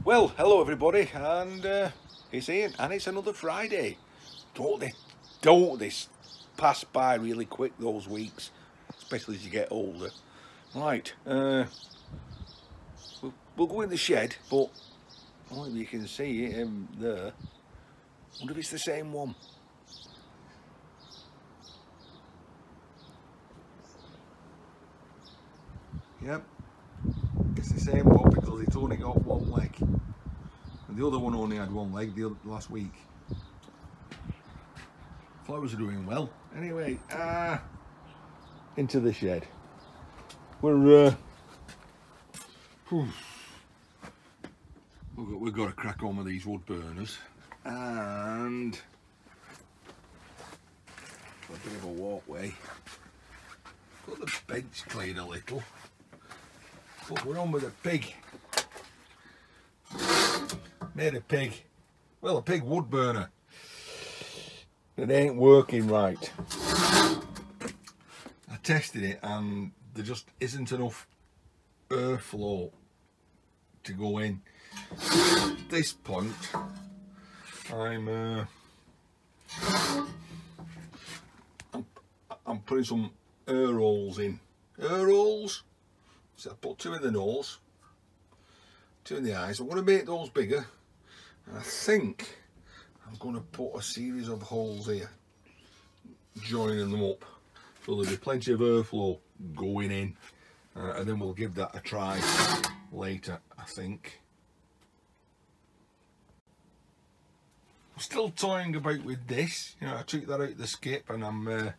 Well, hello everybody, and it's Ian, and it's another Friday. Don't they pass by really quick, those weeks, especially as you get older. Right, we'll go in the shed, but I don't know if you can see it there. I wonder if it's the same one. Yep, it's the same one because it's only got one leg. And the other one only had one leg last week. Flowers are doing well. Anyway, into the shed. We've got to crack on with these wood burners and a bit of a walkway. Got the bench cleared a little. But we're on with a pig. Made a pig. Well, a pig wood burner. It ain't working right. I tested it and there just isn't enough airflow to go in. At this point, I'm putting some air holes in. Air holes. So I put 2 in the nose, 2 in the eyes. I'm going to make those bigger, and I think I'm going to put a series of holes here, joining them up, so there'll be plenty of airflow going in, and then we'll give that a try later, I think. I'm still toying about with this. You know, I took that out the skip, and I'm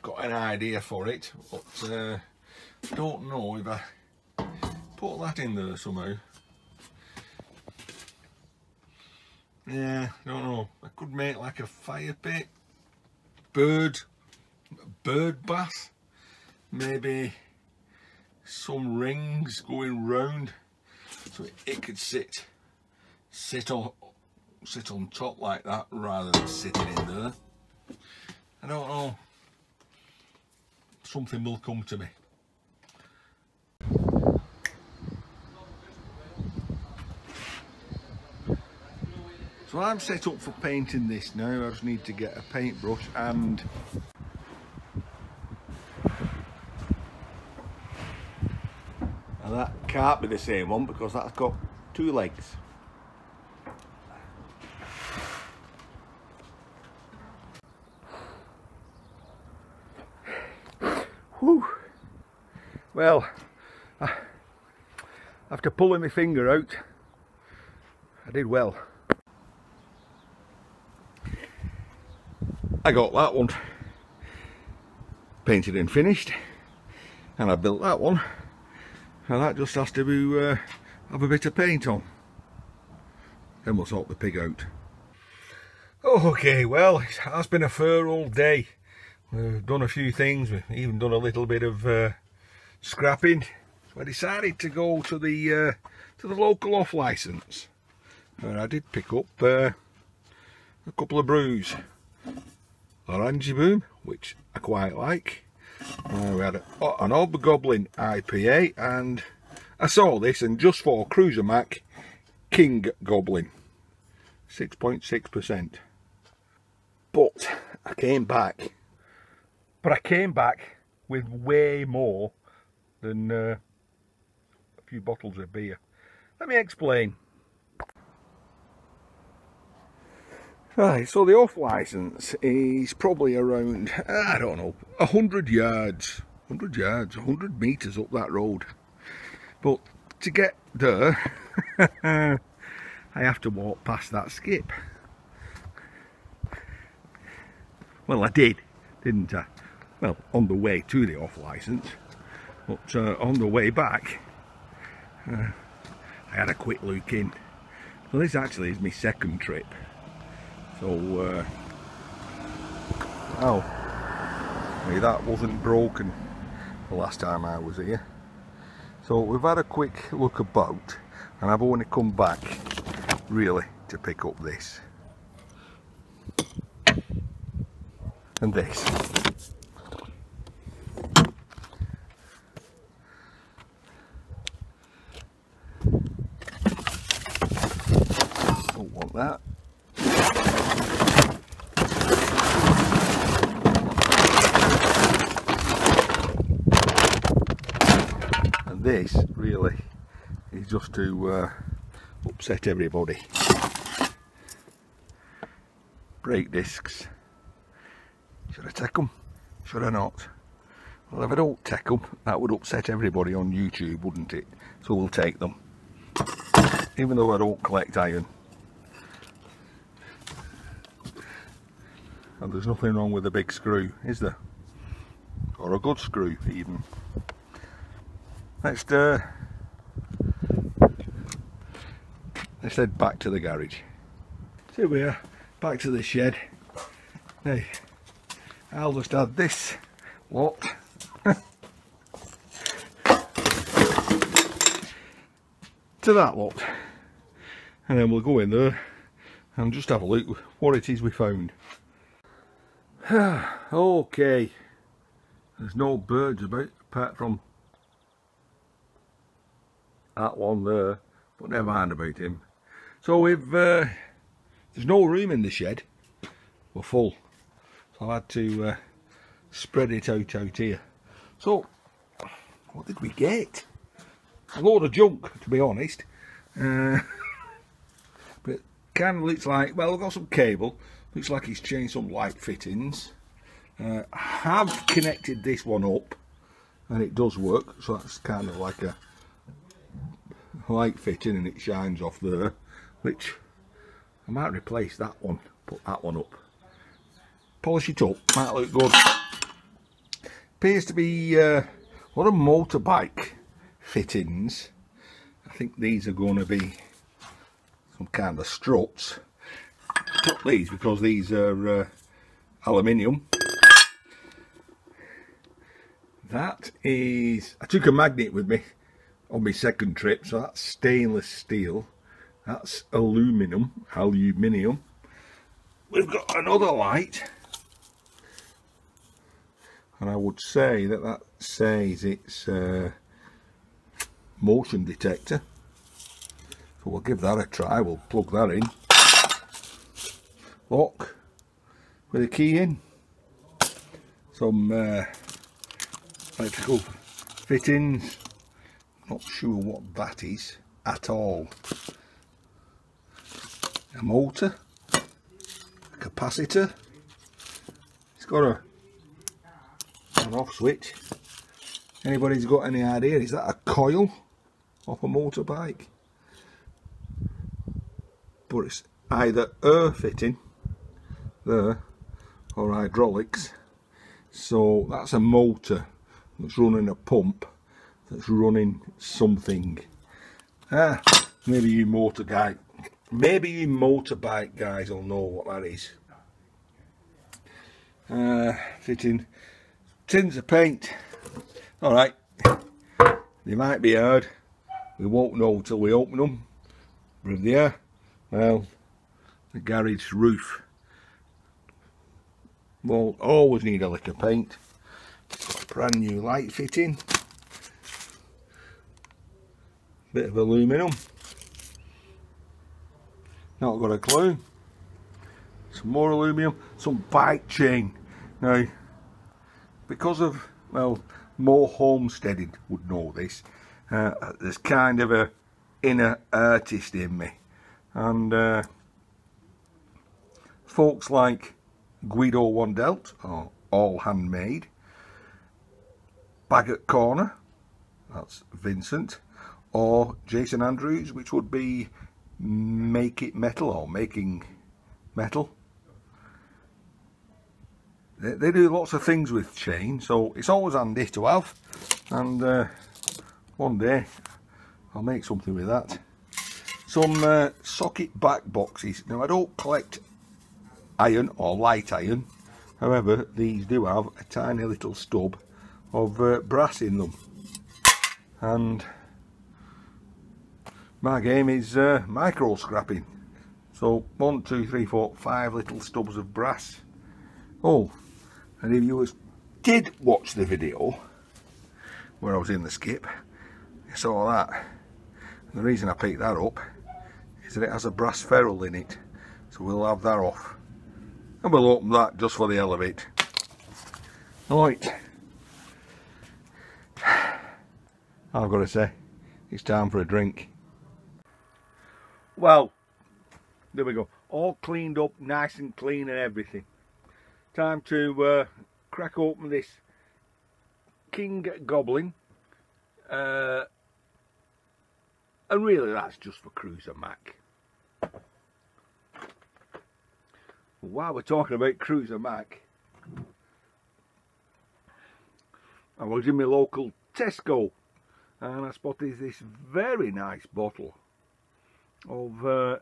got an idea for it, but don't know if I put that in there somehow. Yeah, don't know. I could make like a fire pit, bird bath, maybe some rings going round so it could sit on top like that rather than sitting in there. I don't know. Something will come to me. So I'm set up for painting this now. I just need to get a paintbrush and that can't be the same one because that's got 2 legs. Whew. Well, after pulling my finger out, I did well. I got that one painted and finished, and I built that one, and that just has to have a bit of paint on. Then we'll sort the pig out. Okay, well, it has been a fair old day. We've done a few things. We've even done a little bit of scrapping. So I decided to go to the local off licence, and I did pick up a couple of brews. Orange boom, which I quite like. We had an Hobgoblin IPA, and I saw this, and just for Cruiser Mac King Goblin, 6.6%. But I came back with way more than a few bottles of beer. Let me explain. Right, so the off licence is probably around, I don't know, 100 yards, 100 metres up that road. But to get there, I have to walk past that skip. Well, I did, didn't I? Well, on the way to the off licence, but on the way back, I had a quick look in. So this actually is my second trip. So, oh, that wasn't broken the last time I was here. So we've had a quick look about, and I've only come back really to pick up this and this. that. And this really is just to upset everybody. Brake discs. Should I take them? Should I not? Well, if I don't take them, that would upset everybody on YouTube, wouldn't it? So we'll take them. Even though I don't collect iron. And there's nothing wrong with a big screw, is there? Or a good screw, even. Let's head back to the garage. So we are back to the shed. Now, I'll just add this lot to that lot, and then we'll go in there and just have a look what it is we found. Okay, there's no birds about apart from that one there, but never mind about him. So we've there's no room in the shed, we're full, so I had to spread it out here. So what did we get? A load of junk, to be honest. But it kind of looks like, well, I've got some cable, looks like he's changed some light fittings. I have connected this one up and it does work, so that's kind of like a light fitting and it shines off there, which I might replace that one, put that one up, polish it up, might look good. Appears to be a lot of motorbike fittings. I think these are going to be some kind of struts. I took these because these are aluminium. That is, I took a magnet with me on my second trip, so that's stainless steel. That's aluminium. We've got another light, and I would say that that says it's motion detector, so we'll give that a try. We'll plug that in, lock with a key in, some electrical fittings, not sure what that is at all, a motor, a capacitor, it's got an off switch. Anybody's got any idea? Is that a coil off a motorbike? But it's either air fitting there or hydraulics. So that's a motor that's running a pump that's running something. Maybe you motorbike guys will know what that is. Fitting tins of paint. Alright, they might be hard, we won't know until we open them. But if they are, well, the garage roof will always need a lick of paint. Got a brand new light fitting, bit of aluminium, not got a clue. Some more aluminium, some bike chain. Now, because of, well, more homesteading would know this, there's kind of a inner artist in me, and folks like Guido Wandelt, or All Handmade, Bagot Corner, that's Vincent, or Jason Andrews, which would be Make It Metal, or Making Metal. They do lots of things with chain, so it's always handy to have, and one day I'll make something with that. Some socket back boxes. Now, I don't collect iron or light iron, however these do have a tiny little stub of brass in them, and my game is micro scrapping. So 1, 2, 3, 4, 5 little stubs of brass. Oh, and if you did watch the video where I was in the skip, you saw that. And the reason I picked that up is that it has a brass ferrule in it. So we'll have that off. And we'll open that just for the hell of it. Right. I've got to say, it's time for a drink. Well, there we go. All cleaned up, nice and clean and everything. Time to crack open this King Goblin. And really that's just for Cruiser Mack. While we're talking about Cruiser Mack, I was in my local Tesco and I spotted this very nice bottle of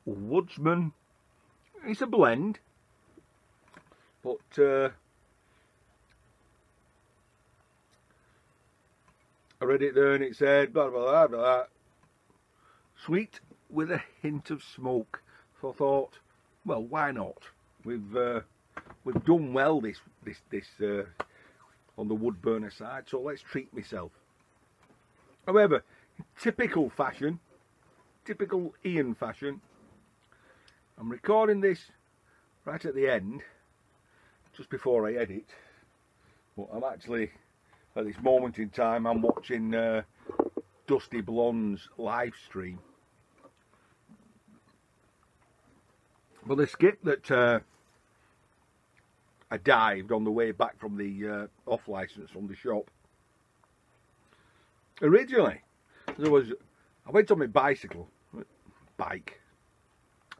Woodsman. It's a blend, but I read it there and it said blah blah blah blah, blah. Sweet with a hint of smoke. So I thought, well, why not? We've done well this on the wood burner side, so let's treat myself. However, in typical fashion, typical Ian fashion, I'm recording this right at the end, just before I edit. But I'm actually, at this moment in time, I'm watching Dusty Blond's live stream. But the skip that I dived on the way back from the off license from the shop, originally I went on my bike,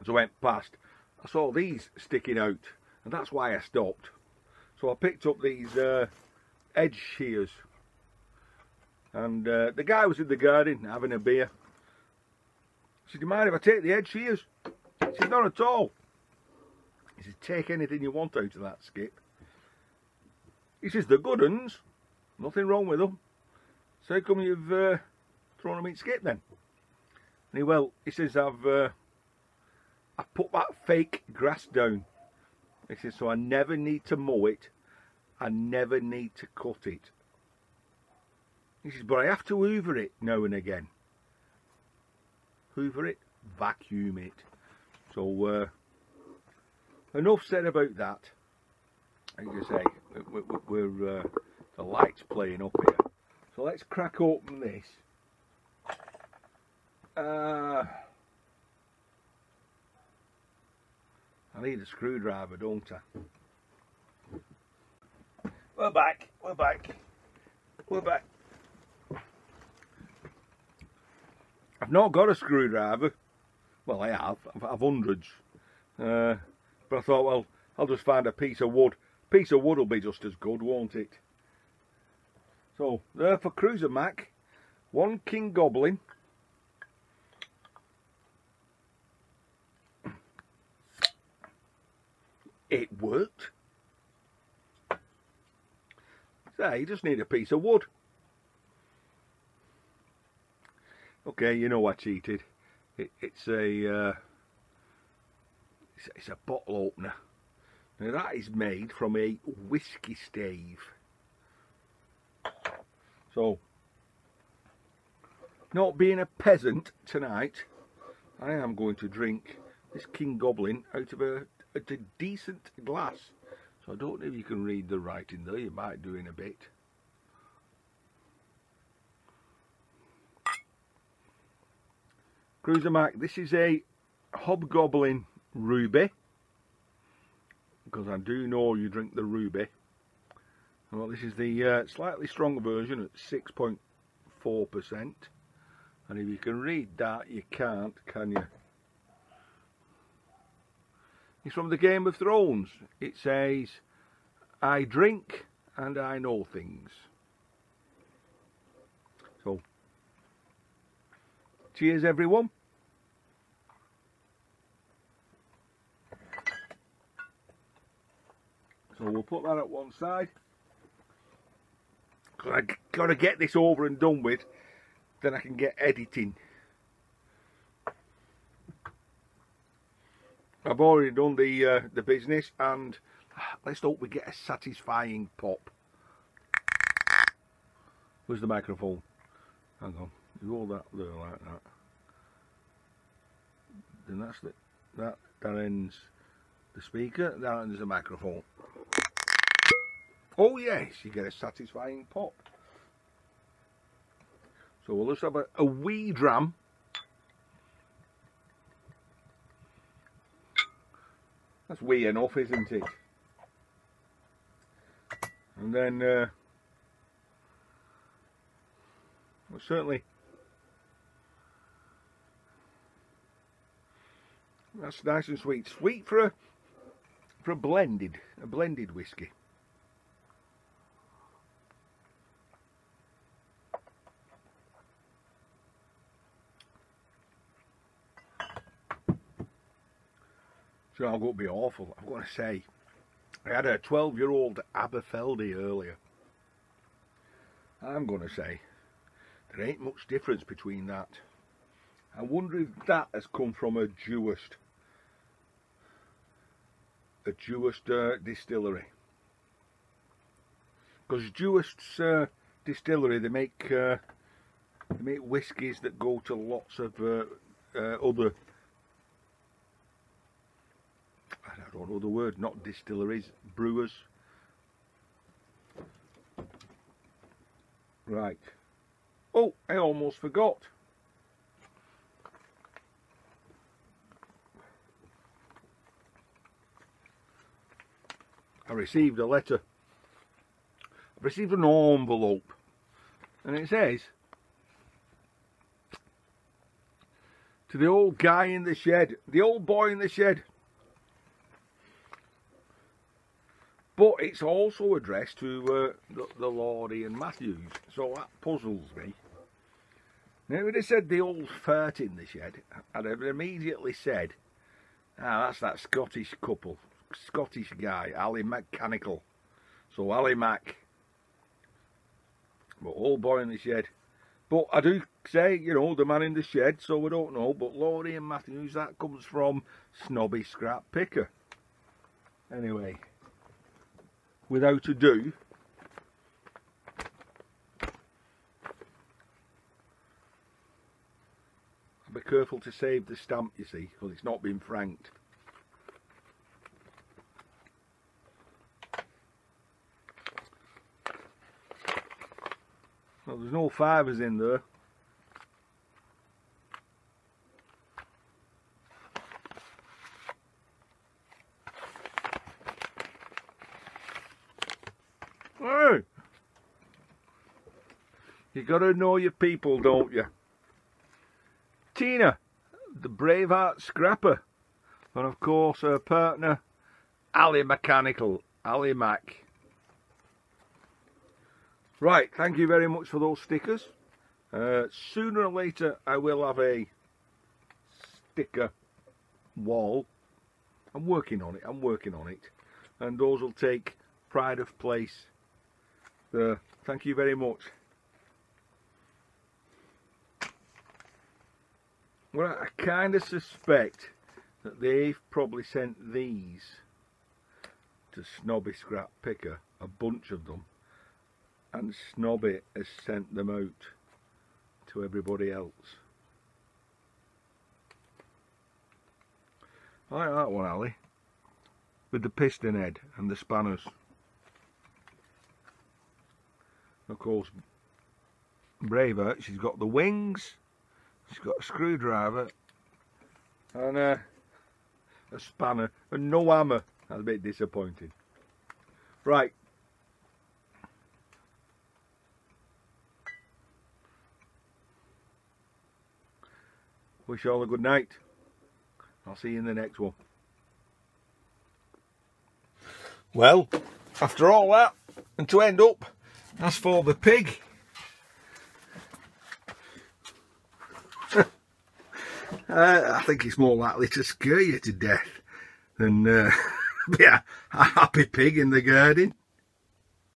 as I went past, I saw these sticking out, and that's why I stopped. So I picked up these edge shears, and the guy was in the garden having a beer. I said, do you mind if I take the edge shears? He said, not at all. He says, take anything you want out of that skip. He says, the good uns, nothing wrong with them. So how come you've thrown them in skip then? And he says, I've put that fake grass down. He says, so I never need to mow it. I never need to cut it. He says, but I have to hoover it now and again. Hoover it, vacuum it. So enough said about that. Like I say, we're the light's playing up here. So let's crack open this. I need a screwdriver, don't I? We're back. I've not got a screwdriver. Well, I have. I've hundreds. But I thought, well, I'll just find a piece of wood. Piece of wood will be just as good, won't it? So, there for Cruiser Mack. One King Goblin. It worked. So, you just need a piece of wood. Okay, you know I cheated. It's a bottle opener. Now that is made from a whiskey stave. So, not being a peasant tonight, I am going to drink this King Goblin out of a decent glass. So I don't know if you can read the writing there, you might do in a bit. Cruiser Mack, this is a Hobgoblin Ruby, because I do know you drink the Ruby. Well, this is the slightly stronger version at 6.4%, and if you can read that, you can't, can you? It's from the Game of Thrones. It says, I drink and I know things. So, cheers everyone. So we'll put that at one side. I got to get this over and done with, then I can get editing. I've already done the business, and let's hope we get a satisfying pop. Where's the microphone? Hang on, you hold that there like that. Then that's that ends the speaker, that ends the microphone. Oh yes, you get a satisfying pop. So we'll just have a wee dram. That's wee enough, isn't it? And then well, certainly that's nice and sweet. Sweet for a blended whiskey. So I'm going to be awful. I'm going to say, I had a 12-year-old Aberfeldy earlier. I'm going to say, there ain't much difference between that. I wonder if that has come from a Jewish distillery. Because Jewish distillery, they make whiskies that go to lots of other, I don't know the word, not distilleries, brewers. Right. Oh, I almost forgot. I received a letter. I received an envelope, and it says, to the old guy in the shed, the old boy in the shed. But it's also addressed to the Lord Ian Matthews, so that puzzles me. Now, if it said the old fart in the shed, I'd have immediately said, ah, that's that Scottish couple, Scottish guy, Ali Mechanical. So Ali Mack, but old boy in the shed. But I do say, you know, the man in the shed, so we don't know. But Lord Ian Matthews, that comes from Snobby Scrap Picker. Anyway, without ado, be careful to save the stamp, you see, because it's not been franked. Well, there's no fivers in there. Hey! You gotta know your people, don't you? Tina, the Braveheart scrapper, and of course her partner, Ali Mechanical, Ali Mack. Right, thank you very much for those stickers. Sooner or later I will have a sticker wall. I'm working on it, and those will take pride of place. Thank you very much. Well, I kind of suspect that they've probably sent these to Snobby Scrap Picker, a bunch of them, and Snobby has sent them out to everybody else. I like that one, Ali, with the piston head and the spanners. Of course, Braveheart, she's got the wings, she's got a screwdriver and a spanner and no hammer. That's a bit disappointing. Right. Wish you all a good night. I'll see you in the next one. Well, after all that, and to end up, as for the pig, I think it's more likely to scare you to death than be a happy pig in the garden.